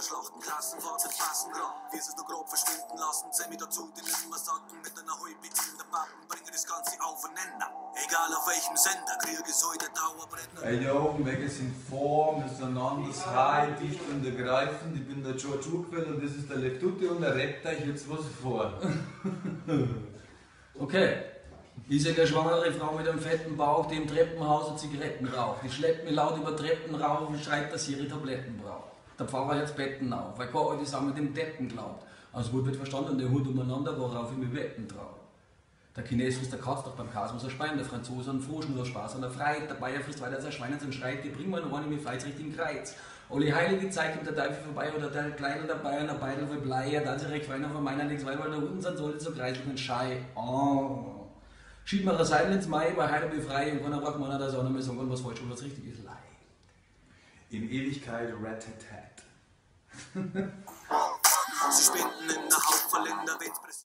Schlachten, Klassenfahrt, passen grad, wie sie es noch grob verschwinden lassen. Seh mich dazu, die nimmer satten, mit einer Häubig in der Pappen, bringen das Ganze aufeinander. Egal auf welchem Sender, Krieg ist heute Dauerbrenner. Hey yo, wir sind vor, miteinander frei, dicht und ergreifend. Ich bin der George Urquell und das ist der Leftutti und der rappt euch jetzt was vor. Okay. Ich sehe eine schwangere Frau mit einem fetten Bauch, die im Treppenhaus eine Zigaretten raucht. Die schleppt mir laut über Treppen rauf und schreit, dass sie ihre Tabletten braucht. Der Pfarrer jetzt Betten auf, weil kein alte Sau mit dem Deppen glaubt. Also gut wird verstanden, der Hund umeinander, worauf ich mir wetten traue. Der Chines frisst der Katz doch beim Kasmus ein Schwein, der Franzose einen Frosch, nur Spaß an der Freit. Der Bayer frisst weiter sein Schwein und schreit, die bringen mir noch eine, mir fliegt's richtig in Kreuz. Alle heilige Zeit kommt der Teufel vorbei oder der Kleine dabei und der Beidel voll Bleier, da sie recht feiner von meiner nichts, weil da unten sind, sollte so kreislich und Schei. Oh. Schiebt mir das Seil ins Mai, weil heute bin ich frei und keiner braucht meiner, dass auch noch mehr sagen, was falsch und was richtig ist. Leid. In Ewigkeit Rat-tat-tat. Sie spenden in der Hauptverländer, wenn's